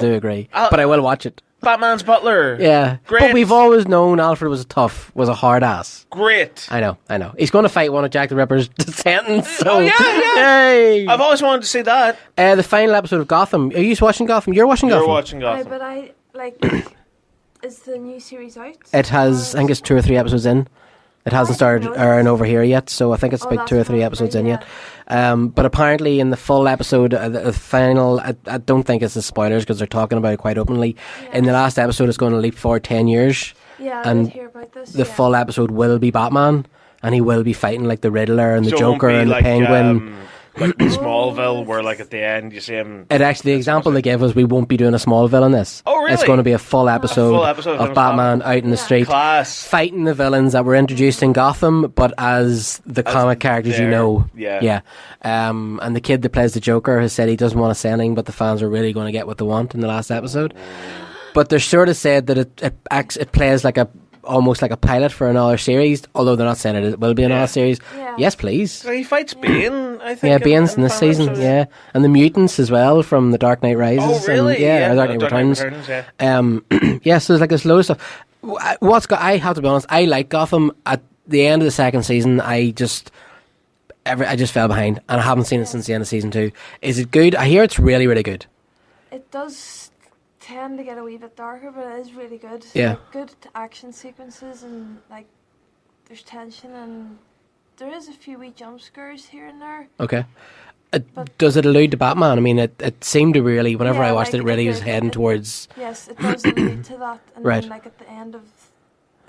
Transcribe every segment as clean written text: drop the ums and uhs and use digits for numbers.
do agree. But I will watch it. Batman's butler. Yeah. Great. But we've always known Alfred was a hard ass. Great. I know. He's going to fight one of Jack the Ripper's descendants. So. Oh, yeah. Yay. I've always wanted to see that. The final episode of Gotham. Are you watching Gotham? You're watching Gotham? You're watching Gotham. But I, is the new series out? It has, I think it's 2 or 3 episodes in. It hasn't started airing over here yet, so I think it's about 2 or 3 episodes in yet. But apparently in the full episode, the final, I don't think it's the spoilers because they're talking about it quite openly. Yeah. In the last episode, it's going to leap forward 10 years. Yeah, and I did hear about this. The full episode will be Batman, and he will be fighting like the Riddler and the So it Joker won't be and like, the Penguin. Like in Smallville, where like at the end you see him. It actually, the example they gave was we won't be doing a Smallville in this. Oh, really? It's going to be a full episode of Batman out in the street, fighting the villains that were introduced in Gotham, but as the comic characters you know. Yeah. And the kid that plays the Joker has said he doesn't want to say anything, but the fans are really going to get what they want in the last episode. But they're sort of said that it plays like almost like a pilot for another series, although they're not saying it will be another series. Yeah. Yes, please. So he fights Bane, I think. Yeah, Bane's in this season, episode. And the mutants as well from The Dark Knight Rises. Oh, really? And, Dark Knight Returns. So there's like this load of stuff. I have to be honest, I like Gotham. At the end of the second season, I just fell behind, and I haven't seen it since the end of season 2. Is it good? I hear it's really, really good. It does tend to get a wee bit darker, but it is really good. Yeah. Like, good action sequences, and like there's tension, and there is a few wee jump scares here and there. Okay. Does it allude to Batman? I mean, it seemed to really, whenever I watched it really was heading towards... Yes, it does allude to that. And right. then, like, at the end of...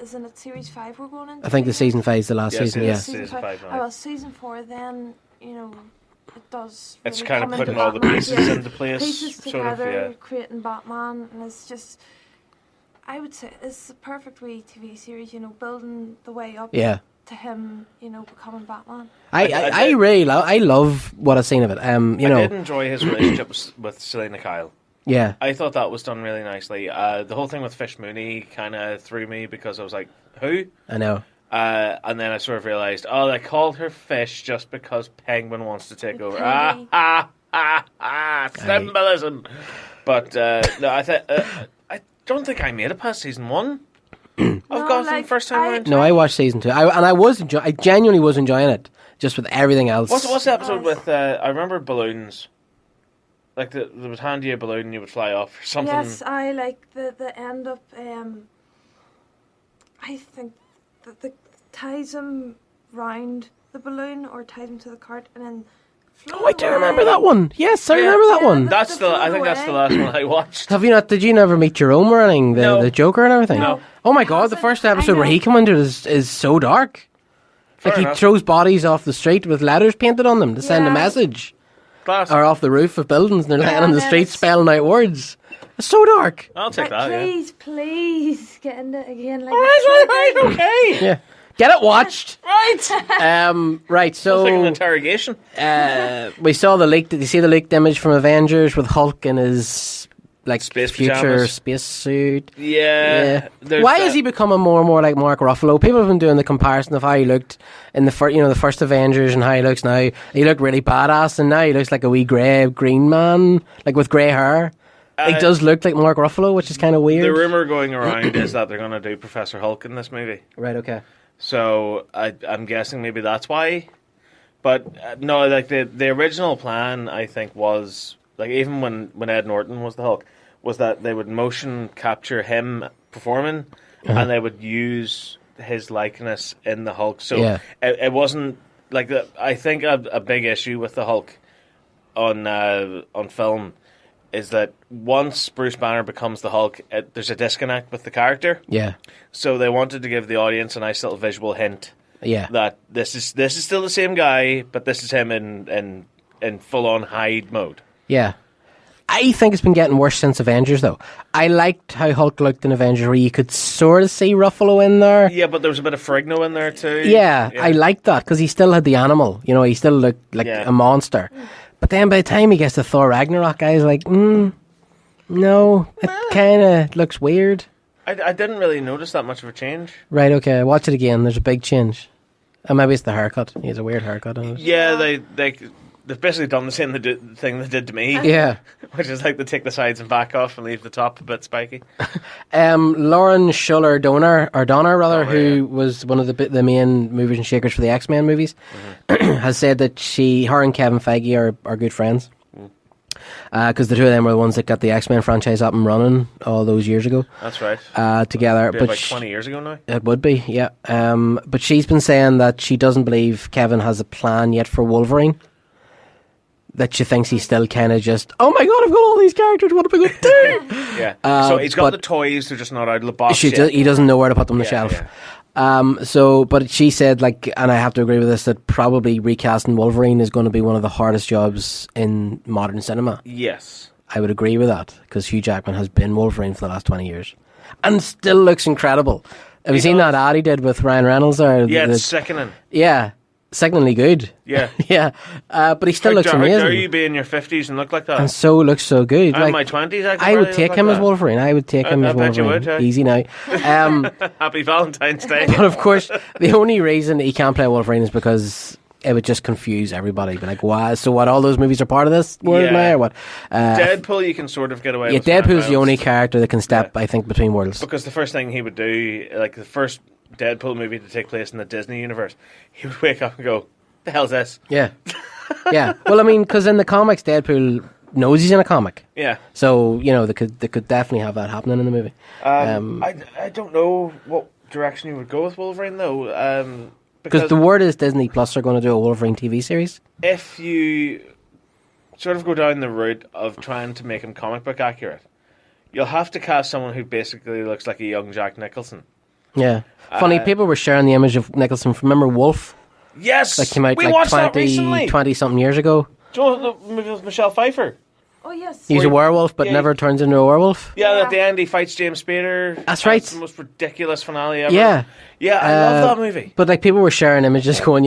Isn't it Series 5 we're going into? I think the Season 5 is the last season, yeah. Season 5 now. Well, Season 4 then, you know, it does... It's really kind of putting all the pieces into place. Pieces together, creating Batman, and it's just... I would say it's the perfect wee TV series, you know, building the way up to him, you know, becoming Batman. I love what I've seen of it. I did enjoy his relationship with Selena Kyle. Yeah. I thought that was done really nicely. The whole thing with Fish Mooney kind of threw me because I was like, who? I know. And then I sort of realised, they called her Fish just because Penguin wants to take over. Symbolism. But no, I don't think I made it past season 1 of Gotham first time around. No, I watched season 2. I genuinely was enjoying it, just with everything else. What's the episode with, I remember balloons. Like, they would hand you a balloon and you would fly off or something. Yes, I like the end up, I think that the ties him round the balloon or ties him to the cart and then I do remember that one. Yes, I remember that one. I think that's the last one I watched. Have you not? Did you never meet Jerome or anything? The Joker and everything? No. Oh my god, the first episode where he came into it is so dark. Fair enough. He throws bodies off the street with letters painted on them to send a message. Classic. Or off the roof of buildings and they're laying on the street spelling out words. It's so dark. I'll take that, Please, get into it again. Like right, okay. Yeah. Get it watched. Right. Right, so... It's like an interrogation. We saw the leaked... Did you see the leaked image from Avengers with Hulk in his... like future space suit? Yeah. Why is he becoming more and more like Mark Ruffalo? People have been doing the comparison of how he looked in the first Avengers and how he looks now. He looked really badass, and now he looks like a wee green man, like with grey hair. He does look like Mark Ruffalo, which is kind of weird. The rumor going around is that they're going to do Professor Hulk in this movie. Right. Okay. So I'm guessing maybe that's why. But no, like the original plan, I think, was like even when Ed Norton was the Hulk, was that they would motion capture him performing, and they would use his likeness in the Hulk. So it wasn't like I think a big issue with the Hulk on film is that once Bruce Banner becomes the Hulk, there's a disconnect with the character. Yeah. So they wanted to give the audience a nice little visual hint. Yeah. That this is still the same guy, but this is him in full on Hyde mode. Yeah. I think it's been getting worse since Avengers, though. I liked how Hulk looked in Avengers, where you could sort of see Ruffalo in there. Yeah, but there was a bit of Ferrigno in there too. Yeah. I liked that, because he still had the animal. You know, he still looked like a monster. But then by the time he gets to Thor Ragnarok, I was like, no, it kind of looks weird. I didn't really notice that much of a change. Right, okay, watch it again. There's a big change. Maybe it's the haircut. He has a weird haircut on it. Yeah, they they've basically done the same thing they did to me. Yeah. Which is like they take the sides and back off and leave the top a bit spiky. Lauren Schuller Donner, who yeah. was one of the main movers and shakers for the X-Men movies, has said that her and Kevin Feige are good friends. Because the two of them were the ones that got the X-Men franchise up and running all those years ago. That's right. Together. But about 20 years ago now. It would be, yeah. But she's been saying that she doesn't believe Kevin has a plan yet for Wolverine. That she thinks he's still kind of just, oh my god, I've got all these characters, what am I going to do? Yeah. So he's got the toys, they're just not out of the box yet. He doesn't know where to put them on the shelf. Yeah. But she said, like, and I have to agree with this, that probably recasting Wolverine is going to be one of the hardest jobs in modern cinema. Yes. I would agree with that, because Hugh Jackman has been Wolverine for the last 20 years. And still looks incredible. Have you seen that ad he did with Ryan Reynolds? It's sickening. Yeah. Sickeningly good. Yeah. Yeah. But he still looks amazing. How dare you be in your 50s and look like that? And so looks so good. I'm in my 20s. I would take him as Wolverine. I would take him as Wolverine. You would, Easy now. Happy Valentine's Day. But of course, the only reason he can't play Wolverine is because it would just confuse everybody. Be like, why? So what, all those movies are part of this world now, or what? Deadpool, you can sort of get away with. Yeah, Deadpool's the only character that can step, I think, between worlds. Because the first thing he would do, like the first Deadpool movie to take place in the Disney universe, he would wake up and go, the hell's this? Yeah. Yeah. Well, I mean, because in the comics, Deadpool knows he's in a comic. Yeah. So, they could definitely have that happening in the movie. I don't know what direction you would go with Wolverine, though. Because the word is Disney Plus are going to do a Wolverine TV series. If you sort of go down the route of trying to make him comic book accurate, you'll have to cast someone who basically looks like a young Jack Nicholson. Yeah. Funny, people were sharing the image of Nicholson. Remember Wolf? Yes! That came out we like watched 20-something years ago. Do you know the movie with Michelle Pfeiffer? Oh, yes. He's a werewolf, but never turns into a werewolf. Yeah, at the end he fights James Spader. That's right. It's the most ridiculous finale ever. Yeah. Yeah, I love that movie. But people were sharing images going,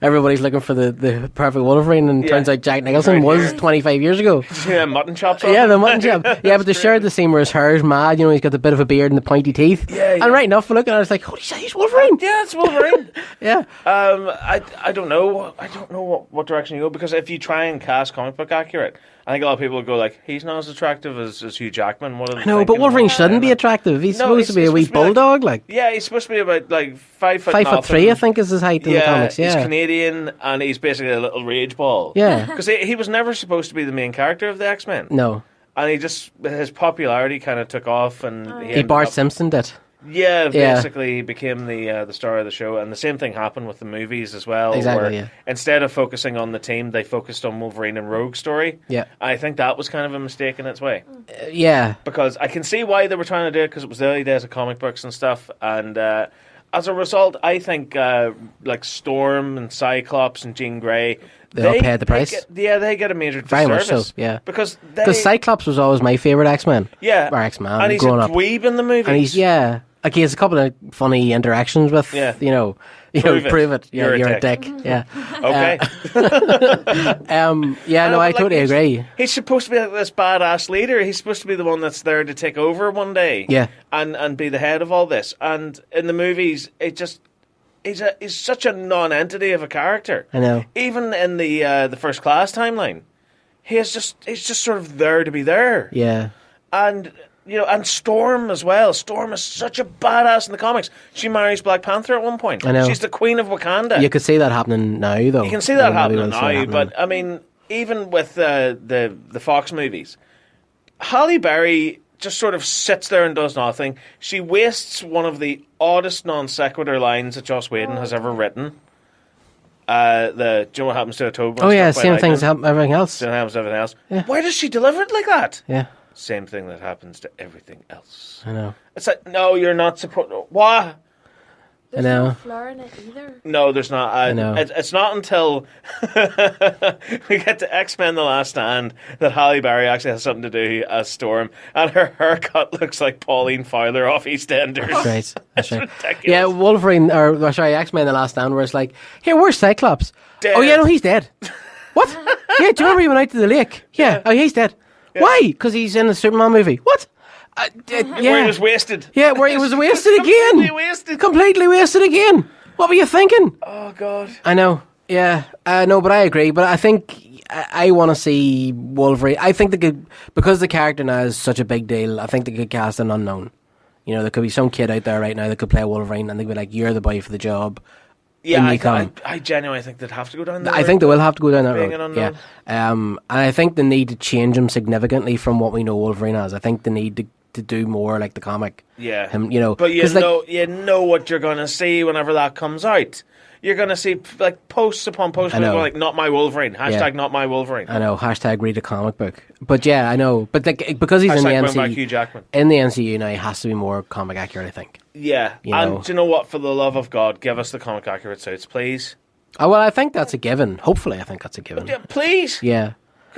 everybody's looking for the perfect Wolverine, and turns out Jack Nicholson was 25 years ago. Yeah, mutton chops. Yeah, the mutton chop. Yeah, but they shared the scene where his hair's mad, he's got the bit of a beard and the pointy teeth. Yeah. And right enough, looking at it, it's like, holy shit, he's Wolverine. Yeah, it's Wolverine. Yeah. I don't know. I don't know what direction you go, because if you try and cast comic book accurate, I think a lot of people will go like, he's not as attractive as Hugh Jackman. What are they No, but Wolverine shouldn't be attractive. He's supposed to be a wee bulldog. Yeah, he's supposed to be about 5 foot 5'3", I think, is his height in the comics. Yeah, he's Canadian and he's basically a little rage ball. Yeah, because he was never supposed to be the main character of the X-Men. No, and his popularity kind of took off, and he Bart Simpson did. Yeah, basically he became the star of the show, and the same thing happened with the movies as well. Exactly. Where instead of focusing on the team, they focused on Wolverine and Rogue story. Yeah, I think that was kind of a mistake in its way. Yeah, because I can see why they were trying to do it, because it was the early days of comic books and stuff, and as a result, I think like Storm and Cyclops and Jean Grey, they all paid the price. They get a major very disservice. much so. Yeah, because Cyclops was always my favorite X-Men. Yeah, or X-Man, and he's a dweeb in the movie. And he's like he has a couple of funny interactions with prove it. Yeah, you're a dick. Yeah. Okay. I totally agree. He's supposed to be like this badass leader. He's supposed to be the one that's there to take over one day. Yeah. And be the head of all this. And in the movies, he's such a non-entity of a character. I know. Even in the First Class timeline, he's just sort of there to be there. Yeah. And and Storm as well. Storm is such a badass in the comics. She marries Black Panther at one point. I know. She's the queen of Wakanda. You could see that happening now, though. You can see that happening now, but I mean, even with the Fox movies, Halle Berry just sort of sits there and does nothing. She wastes one of the oddest non sequitur lines that Joss Whedon has ever written. Do you know what happens to a toad? Oh yeah, same thing as everything else. Same happens to everything else. Yeah. Why does she deliver it like that? Yeah. Same thing that happens to everything else. I know. It's like, no, you're not supposed. What? There's no flair in it either. No, there's not. I know. It's not until we get to X-Men: The Last Stand that Halle Berry actually has something to do as Storm, and her haircut looks like Pauline Fowler off EastEnders. That's right. That's right. Ridiculous. Yeah, Wolverine, X-Men: The Last Stand, where it's like, here, where's Cyclops? Dead. Oh yeah, no, he's dead. What? Yeah, do you remember he went out to the lake? Yeah. Oh, he's dead. Yeah. Why? Because he's in the Superman movie. What? Where he was wasted. Yeah, where he was wasted again. Completely wasted again. What were you thinking? Oh, God. I know. Yeah. No, but I agree. But I think I want to see Wolverine. I think they could, because the character now is such a big deal, I think they could cast an unknown. You know, there could be some kid out there right now that could play Wolverine and they'd be like, you're the boy for the job. Yeah, I genuinely think they'd have to go down that road. I think they will have to go down that being road. an unknown. Yeah. And I think they need to change him significantly from what we know Wolverine as. I think they need to do more like the comic. Yeah. Him, you know. But you know what you're going to see whenever that comes out. You're going to see like posts upon posts going like, not my Wolverine. Hashtag not my Wolverine. I know. Hashtag read a comic book. But yeah, I know. But like, because he's hashtag in the MCU. Hugh Jackman. In the MCU now, he has to be more comic accurate, I think. Yeah. And do you know what? For the love of God, give us the comic accurate suits, please. Oh, well, I think that's a given. Hopefully, I think that's a given. Yeah, please. Yeah.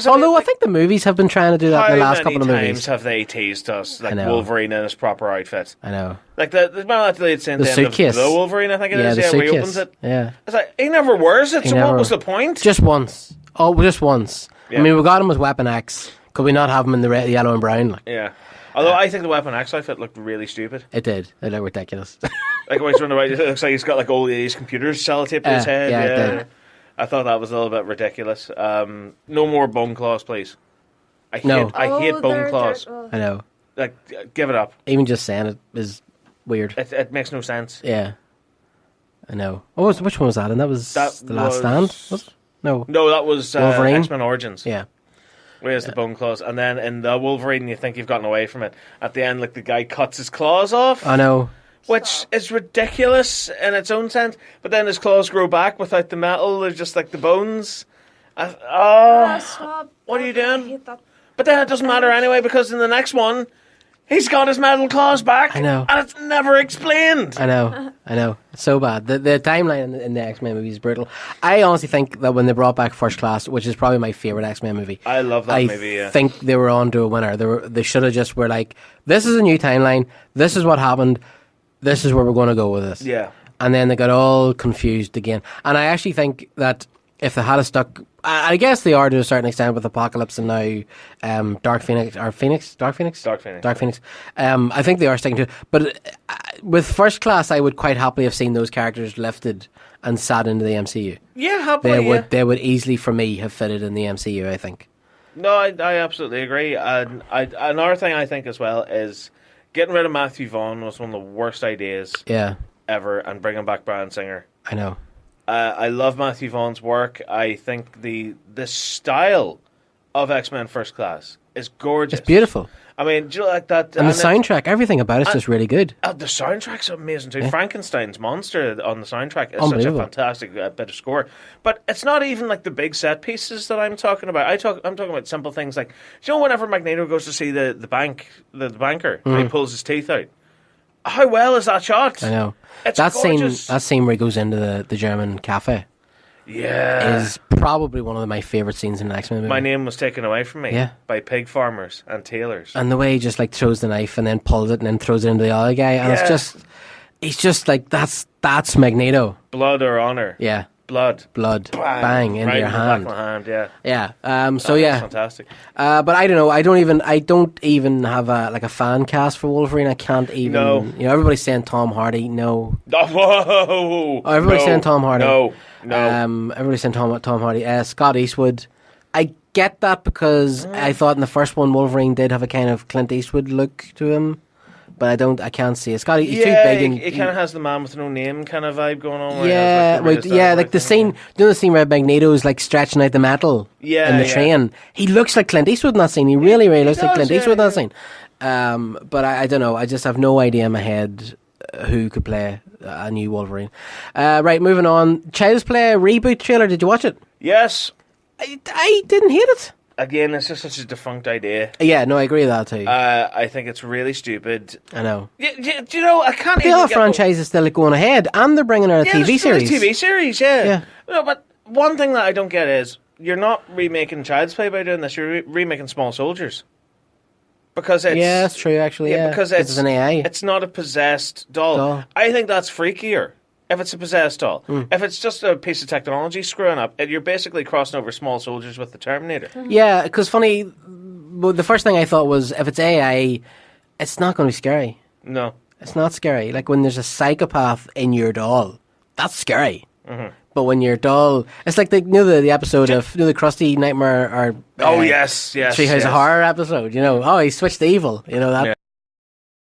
Although I think the movies have been trying to do that in the last couple of movies. How many times have they teased us, like Wolverine in his proper outfit? I know. Like the man that it's in the suitcase. The Wolverine, I think it is. The yeah, suitcase. where he opens it. Yeah. It's like, he never wears it, what was the point? Just once. Oh, just once. Yeah. I mean, we got him with Weapon X. Could we not have him in the red, yellow and brown? Like? Yeah. Although I think the Weapon X outfit looked really stupid. It did. It looked ridiculous. Like when he's running around, it looks like he's got like all these computers sellotaped to his head. Yeah, it did. I thought that was a little bit ridiculous. No more bone claws, please. I hate bone claws. I know. Like, give it up. Even just saying it is weird. It makes no sense. Yeah. I know. Oh, which one was that? And that was The Last Stand? Was it? No, that was Wolverine? X-Men Origins. Yeah. Where's the bone claws? And then in the Wolverine, you think you've gotten away from it. At the end, like, the guy cuts his claws off. I know. Which is ridiculous in its own sense. But then his claws grow back without the metal. They're just like the bones. What are you doing? I hate that. But then it doesn't matter anyway, because in the next one, he's got his metal claws back. I know. And it's never explained. I know. It's so bad. The timeline in the X-Men movie is brutal. I honestly think that when they brought back First Class, which is probably my favourite X-Men movie. I love that movie, yeah. I think they were on to a winner. They should have just were like, this is a new timeline. This is what happened. This is where we're going to go with this. Yeah. And then they got all confused again. And I actually think that if they had stuck, I guess they are to a certain extent with Apocalypse and now Dark Phoenix. I think they are sticking to it. But with First Class, I would quite happily have seen those characters lifted and sat into the MCU. Yeah, happily, They would easily, for me, have fitted in the MCU, I think. No, I absolutely agree. And another thing I think as well is getting rid of Matthew Vaughn was one of the worst ideas ever, and bringing back Bryan Singer. I know. I love Matthew Vaughn's work. I think the style of X-Men First Class is gorgeous. It's beautiful. I mean, do you like that? And the soundtrack, everything about it's just really good. The soundtrack's amazing too. Yeah. Frankenstein's monster on the soundtrack is such a fantastic bit of score. But it's not even like the big set pieces that I'm talking about. I'm talking about simple things like, do you know, whenever Magneto goes to see the banker, and he pulls his teeth out. How well is that shot? I know. It's that gorgeous. scene where he goes into the German cafe. Yeah. Is probably one of my favourite scenes in an X-Men movie. My name was taken away from me by pig farmers and tailors. And the way he just like throws the knife and then pulls it and then throws it into the other guy. And he's just like, that's Magneto. Blood or honour. Yeah. Blood. Bang into your hand. Yeah. Yeah. That's fantastic. But I don't know. I don't even have a fan cast for Wolverine. I can't even. No. You know, everybody's saying Tom Hardy. No. Whoa. Everybody's saying Tom Hardy. No. Everybody's saying Tom Hardy. Scott Eastwood. I get that because I thought in the first one Wolverine did have a kind of Clint Eastwood look to him. But I can't see it. Scotty, he's too big. And it kind of has the man with no name kind of vibe going on. Like the scene, you know, the scene where Magneto is like stretching out the metal in the train. He looks like Clint Eastwood in that scene. He really looks like Clint Eastwood in that scene. But I don't know. I just have no idea in my head who could play a new Wolverine. Right, moving on. Child's Play reboot trailer. Did you watch it? Yes. I didn't hate it. Again, it's just such a defunct idea. Yeah, no, I agree with that too. I think it's really stupid. I know. Do you know, I can't the other franchise is still going ahead, and they're bringing out a TV series. A TV series, yeah. No, but one thing that I don't get is, you're not remaking Child's Play by doing this, you're remaking Small Soldiers. Because it's... Yeah, that's true, actually, because it's an AI. It's not a possessed doll. I think that's freakier. If it's a possessed doll. If it's just a piece of technology screwing up, you're basically crossing over Small Soldiers with the Terminator. Yeah, because the first thing I thought was, if it's AI, it's not going to be scary. No. It's not scary. Like when there's a psychopath in your doll, that's scary. But when you're dull, it's like the episode of the Krusty Nightmare or yes, Treehouse of Horror episode. He switched to evil. That. Yeah.